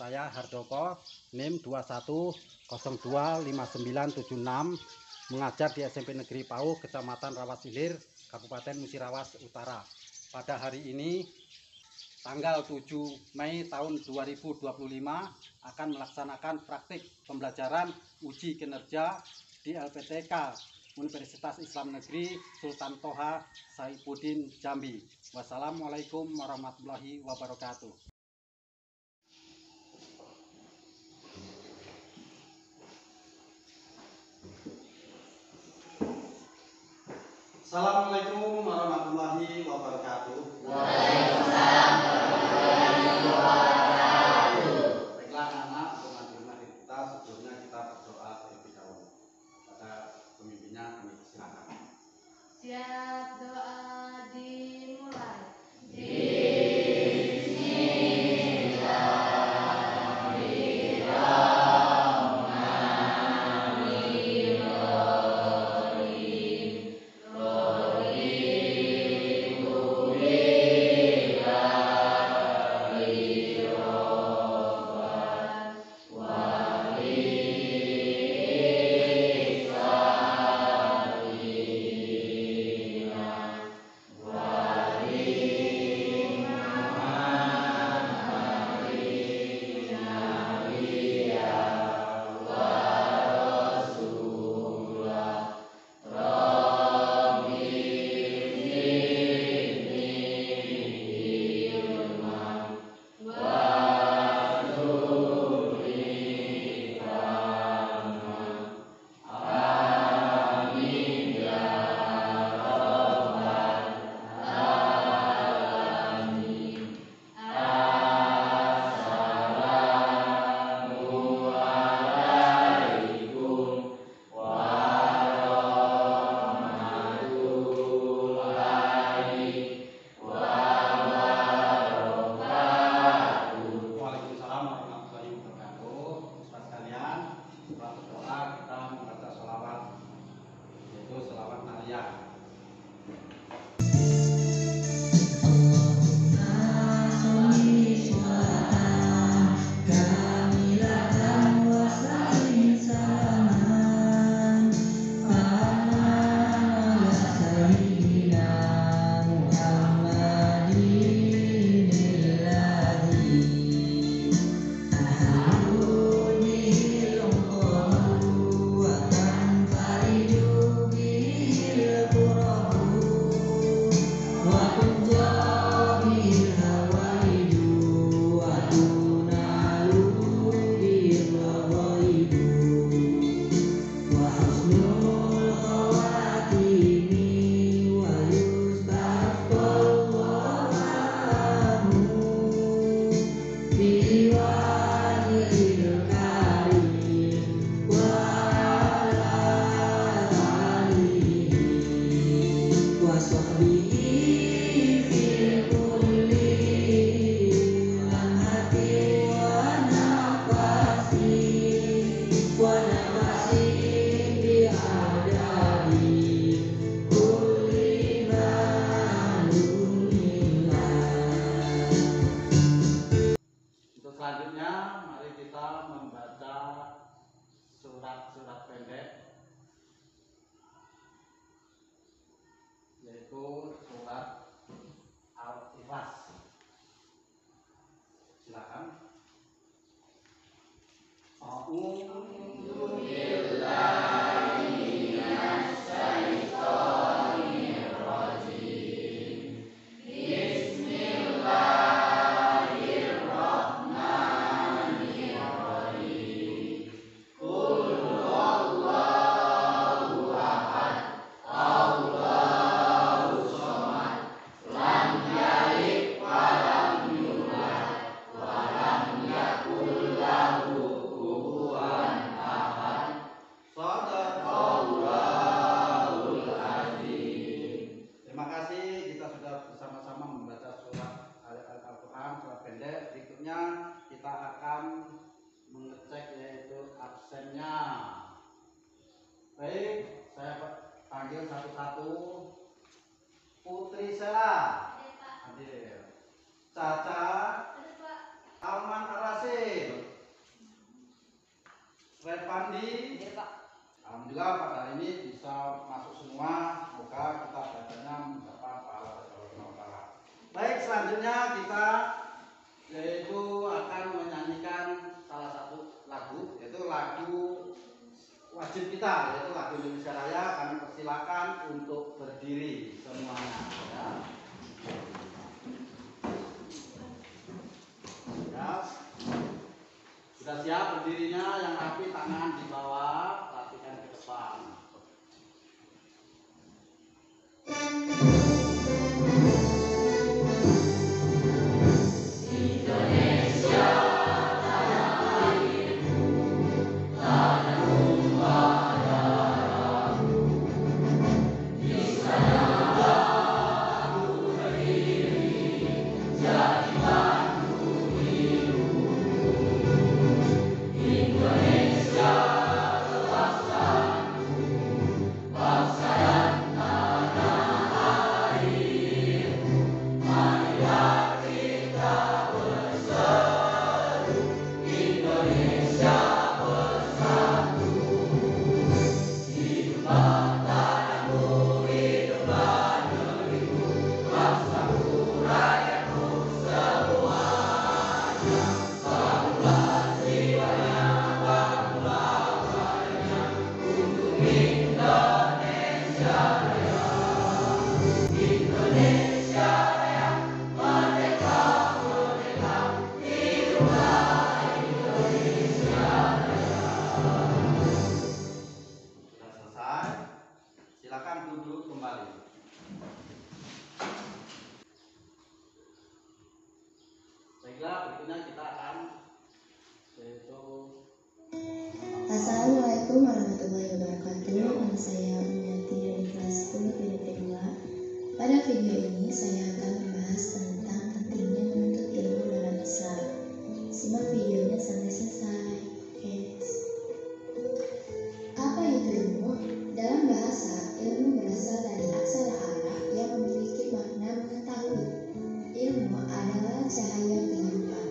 Saya Hardoko, NIM 21025976, mengajar di SMP Negeri Pauh, Kecamatan Rawas Ilir, Kabupaten Musirawas Utara. Pada hari ini, tanggal 7 Mei tahun 2025, akan melaksanakan praktik pembelajaran uji kinerja di LPTK Universitas Islam Negeri Sultan Toha Saifuddin Jambi. Wassalamualaikum warahmatullahi wabarakatuh. Assalamualaikum warahmatullahi wabarakatuh. Waalaikumsalam warahmatullahi wabarakatuh. Baiklah anak-anak, untuk materi kita sebelumnya kita berdoa terlebih dahulu. Pada pemimpinnya kami silakan. Siap, doa dimulai. Waalaikumsalam warahmatullahi wabarakatuh. Selamat sekalian, setelah berdoa kita membaca sholawat, yaitu sholawat Nariyah. Untuk selanjutnya, mari kita membaca surat-surat pendek, yaitu surat Al-Ikhlas. Silakan. Terima kasih, kita sudah bersama-sama membaca surat Al-Quran, surat pendek. Berikutnya kita akan mengecek yaitu absennya. Baik, saya panggil satu-satu. Putri Sela, hadir. Caca, Alman Arasin, Ustaz Pandi. Iya, Pak. Alhamdulillah pada hari ini bisa masuk semua. Semoga kita belajarnya mendapat pahala dari Allah Subhanahu wa Ta'ala. Baik, selanjutnya kita yaitu akan menyanyikan salah satu lagu, yaitu lagu wajib kita, yaitu lagu Indonesia Raya. Kami persilakan untuk berdiri semuanya. Ya. Ya. Sudah siap berdirinya, yang rapi tangan di bawah, rapikan ke depan. Assalamualaikum warahmatullahi wabarakatuh. Nama saya Umiati dari kelas 10 PDP 2. Pada video ini saya akan membahas tentang pentingnya menuntut ilmu dalam Islam. Simak videonya sampai selesai. Yes. Apa itu ilmu? Dalam bahasa, ilmu berasal dari aksara Arab yang memiliki makna mengetahui. Ilmu adalah cahaya kehidupan.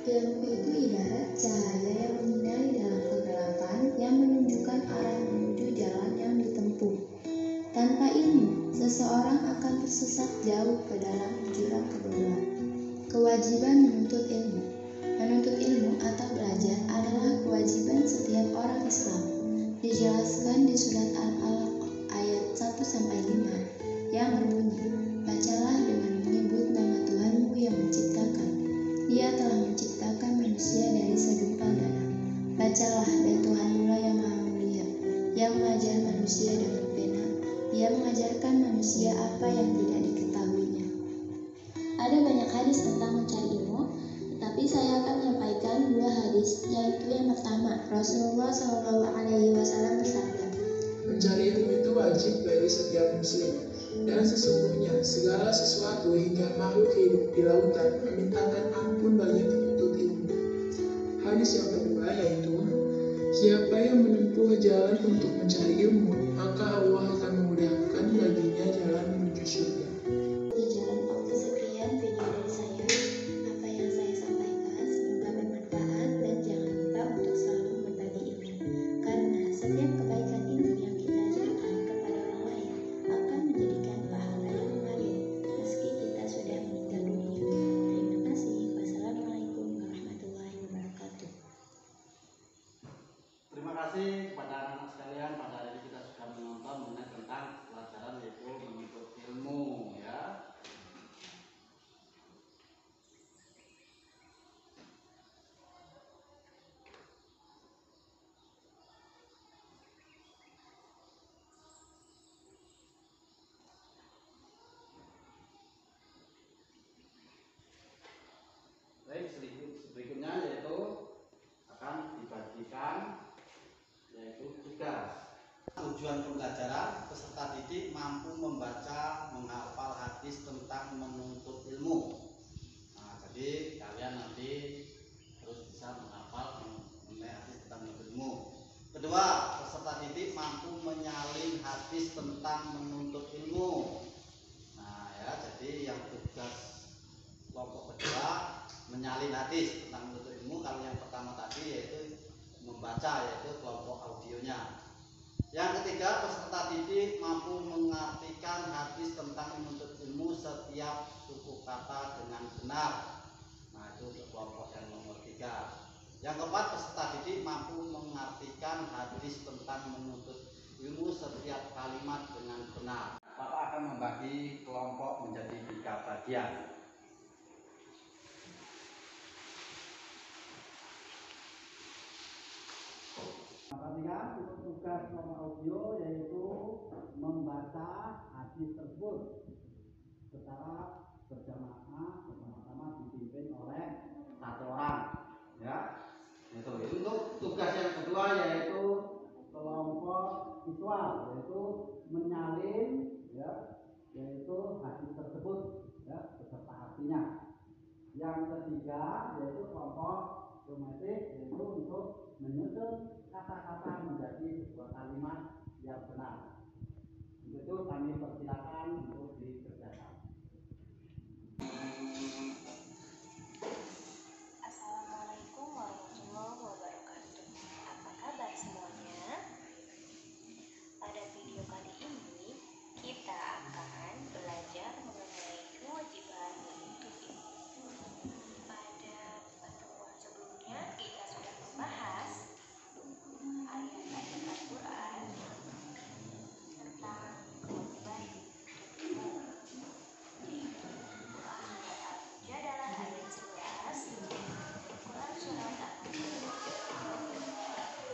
Ilmu itu ibarat cahaya yang menyinari dalam kegelapan yang menunjukkan arah menuju jalan yang ditempuh. Tanpa ilmu, seseorang akan tersesat jauh ke dalam jurang kebodohan. Kewajiban menuntut ilmu. Menuntut ilmu atau belajar adalah kewajiban setiap orang Islam. Dijelaskan di surat Al-Alaq ayat 1-5 yang berbunyi, bacalah dengan menyebut nama Tuhanmu yang menciptakan. Dia telah menciptakan manusia dari segumpal darah. Bacalah, dan Tuhanmulah yang Maha Mulia, yang mengajar manusia dengan pena. Dia mengajarkan manusia apa yang tidak diketahuinya. Ada banyak hadis tentang mencari ilmu, tetapi saya akan menyampaikan 2 hadis, yaitu yang pertama, Rasulullah SAW bersabda, mencari ilmu itu wajib bagi setiap muslim. Dan sesungguhnya segala sesuatu hingga makhluk hidup di lautan memintakan ampun bagi penuntut ilmu. Hadis yang kedua yaitu, siapa yang menempuh jalan untuk mencari ilmu, maka Allah akan memudahkan baginya jalan menuju surga. Di jalan waktu sekian video dari saya. Apa yang saya sampaikan semoga bermanfaat, dan jangan lupa untuk selalu berbagi ilmu. Karena setiap kebaikan ilmu yang kita ajarkan kepada orang lain akan menjadikan pahala yang mengalir meski kita sudah meninggal dunia. Terima kasih. Wassalamualaikum warahmatullahi wabarakatuh. Terima kasih kepada anak-anak sekalian. Pada hari ini kita sudah menonton mengenai tentang pelajaran yaitu menuntut ilmu, ya. Baik, berikutnya yaitu akan dibagikan yaitu tugas. Tujuan pembelajaran, peserta didik mampu membaca, menghafal hadis tentang menuntut ilmu. Nah, jadi kalian nanti terus bisa menghafal mengenai hadis tentang menuntut ilmu. Kedua, peserta didik mampu menyalin hadis tentang menuntut ilmu. Nah, ya, jadi yang tugas kelompok kedua menyalin hadis tentang menuntut ilmu. Kalau yang pertama tadi yaitu membaca, yaitu kelompok audionya. Yang ketiga, peserta didik mampu mengartikan hadis tentang menuntut ilmu setiap suku kata dengan benar. Nah, itu untuk kelompok yang nomor 3. Yang keempat, peserta didik mampu mengartikan hadis tentang menuntut ilmu setiap kalimat dengan benar. Bapak akan membagi kelompok menjadi 3 bagian. Perhatikan untuk tugas kelompok audio yaitu membaca hadis tersebut secara berjamaah bersama-sama dipimpin oleh 1 orang, ya. Itu. Untuk tugas yang kedua yaitu kelompok visual, yaitu menyalin, ya, yaitu hadis tersebut, ya, beserta artinya. Yang ketiga yaitu kelompok geometrik, yaitu untuk menyusun kata-kata menjadi sebuah kalimat yang benar. Untuk itu kami persilakan untuk dikerjakan. Assalamualaikum warahmatullahi wabarakatuh. Apa kabar semuanya? Pada video kali ini kita akan belajar mengenai kewajiban menuntut ilmu. Pada pertemuan sebelumnya kita sudah membahas ayat-ayat Al-Quran tentang kewajiban menuntut ilmu. Al-Mujadalah ayat 11, Quran surat yang akan kita bahas adalah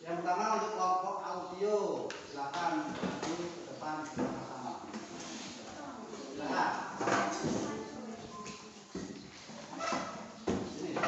Yang pertama untuk kelompok audio, silakan maju ke depan bersama-sama. Silakan. Sini ya.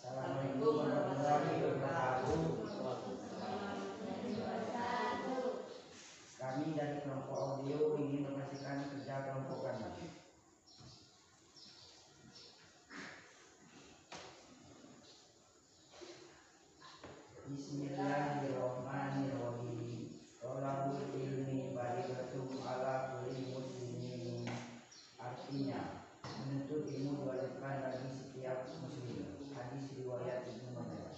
Assalamualaikum warahmatullahi wabarakatuh. Kami dari kelompok audio ingin menyaksikan kerja kelompok kami. Bismillahirrahmanirrahim. Tolabul ilmi barigatun ala kulli muslimin. Artinya, menuntut ilmu diwajibkan bagi setiap muslim. Hadis riwayat Ibnu Majah.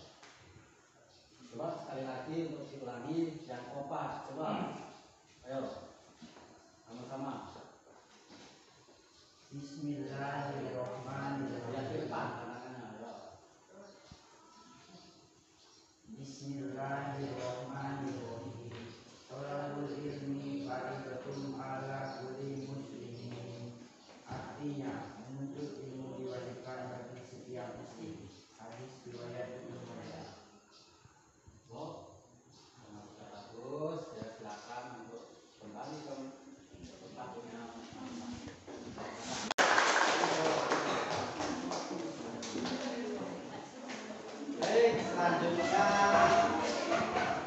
Coba sekali lagi untuk diulangi yang kompak. Coba. Ayo. Sama-sama. Bismillahirrahmanirrahim. Yang di depan tangannya. Ayo. Bismillahirrahmanirrahim. Tolabul ilmi barigatun ala kulli muslimin. Artinya, menuntut ilmu diwajibkan bagi setiap muslim. Hadis riwayat Ibnu Majah. Oh, sudah bagus. Ya silakan untuk kembali ke tempatnya. Baik, selanjutnya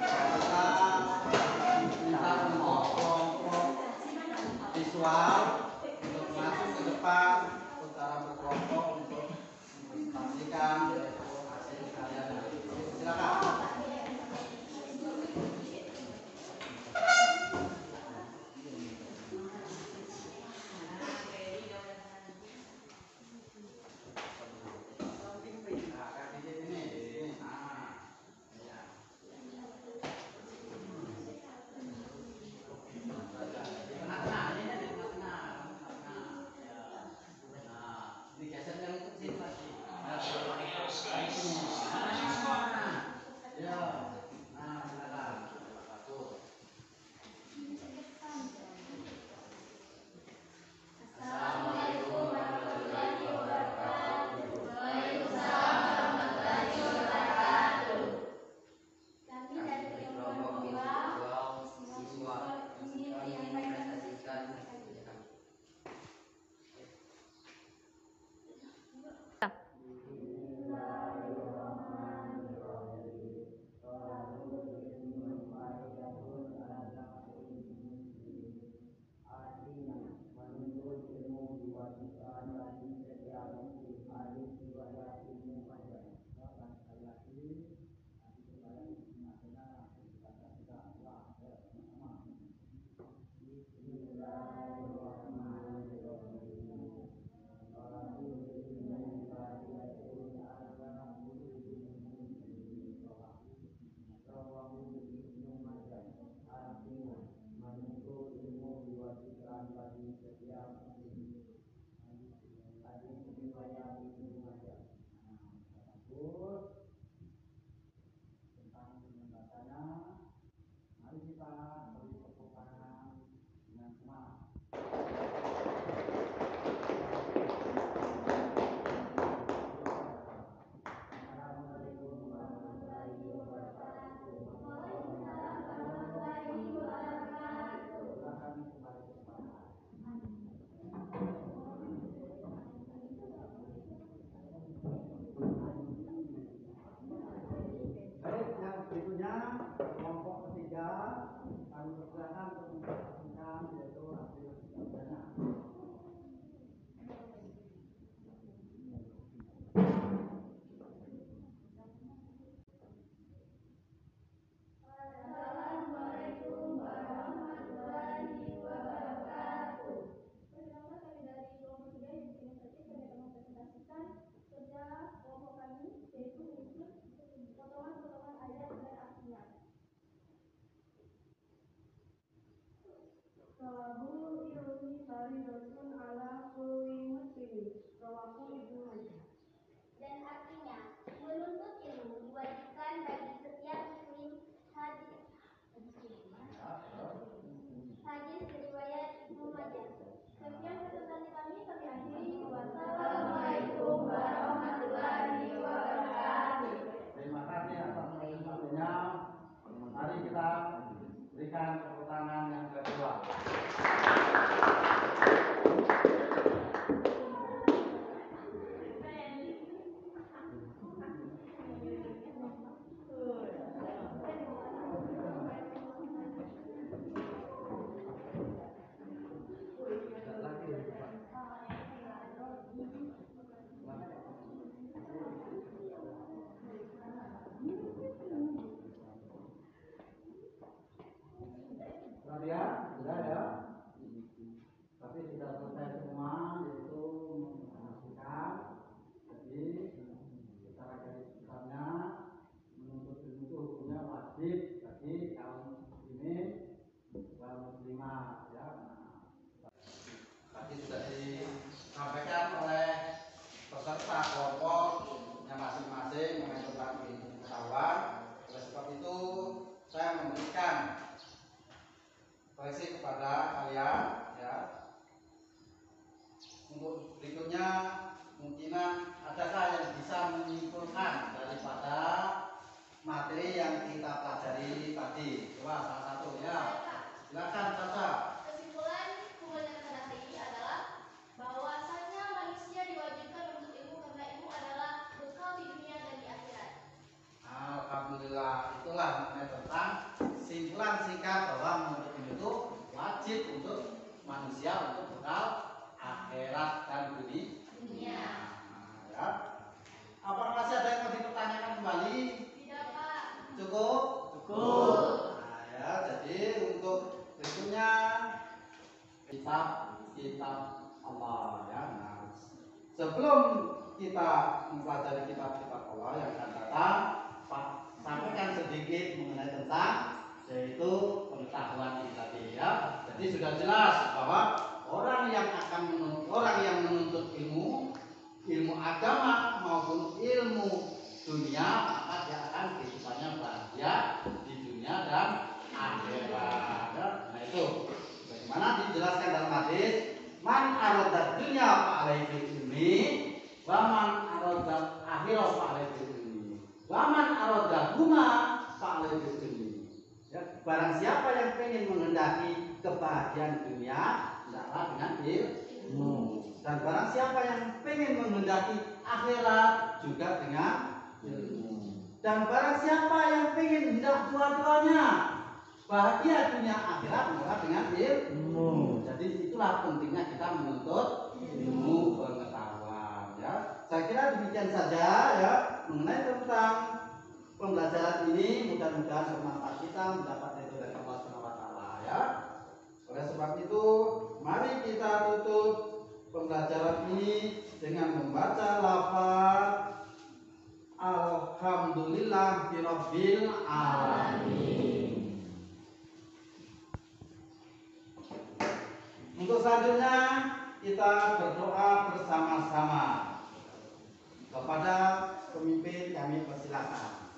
kita minta semua kelompok visual untuk masuk ke depan secara berkelompok untuk mempresentasikan hasil karya. Silakan. faridatun ala kulli muslimin. Rawahu Ibnu Majah. Dan artinya, menuntut ilmu diwajibkan bagi setiap muslim. Hadis riwayat Ibnu Majah. Sekian perkataan kami akhiri. Wassalamualaikum warahmatullahi wabarakatuh. Terima kasih atas perhatiannya. Mari kita berikan tepuk tangan yang kedua. Sudah ya, tapi tidak selesai semua, yaitu memastikan. Jadi secara garis besarnya menuntut ilmu itu hukumnya wajib bagi kaum muslimin dan muslimah ya. Tadi sudah disampaikan oleh peserta kelompoknya masing-masing mengenai tentang ilmu pengetahuan. Oleh sebab itu saya memberikan koreksi kepada kalian ya. Untuk berikutnya kemungkinan adakah yang bisa menyimpulkan daripada materi yang kita pelajari tadi. Coba salah satu ya. Silakan Caca. Kesimpulan kebanyakan hadis ini adalah bahwasanya manusia diwajibkan untuk ilmu karena ilmu adalah bekal di dunia dan di akhirat. Alhamdulillah, itulah mengenai tentang simpulan singkat bahwa menuntut ilmu itu wajib untuk manusia untuk bekal akhirat dan dunia. Ya. Apa masih ada yang mau dipertanyakan kembali? Tidak, Pak. Cukup? Cukup. Nah, ya, jadi untuk berikutnya kitab Allah ya. Nah, sebelum kita mempelajari kitab-kitab Allah yang akan datang, Pak sampaikan sedikit mengenai tentang yaitu pengetahuan ini tadi ya. Jadi sudah jelas bahwa orang yang menuntut ilmu agama maupun ilmu dunia, maka dia akan kehidupannya bahagia di dunia dan akhirat. Nah itu bagaimana dijelaskan dalam hadis, man aradad dunya fa alaihi ilmi wa man aradad akhirah fa alaihi ilmi wa man aradahuma fa alaihi ilmi. Ya, barang siapa yang ingin menghendaki kebahagiaan dunia, hendaklah dengan ilmu. Dan barang siapa yang ingin menghendaki akhirat, juga dengan ilmu. Dan barang siapa yang ingin hendak dua-duanya, bahagia dunia akhirat, hendaklah dengan ilmu. Jadi itulah pentingnya kita menuntut ilmu pengetahuan. Ya, saya kira demikian saja ya mengenai tentang pembelajaran ini. Mudah-mudahan bermanfaat, kita mendapat ridho dari Allah Subhanahu wa taala ya. Oleh sebab itu, mari kita tutup pembelajaran ini dengan membaca lafaz Alhamdulillah Rabbil Alamin. Untuk selanjutnya kita berdoa bersama-sama. Kepada pemimpin kami persilakan.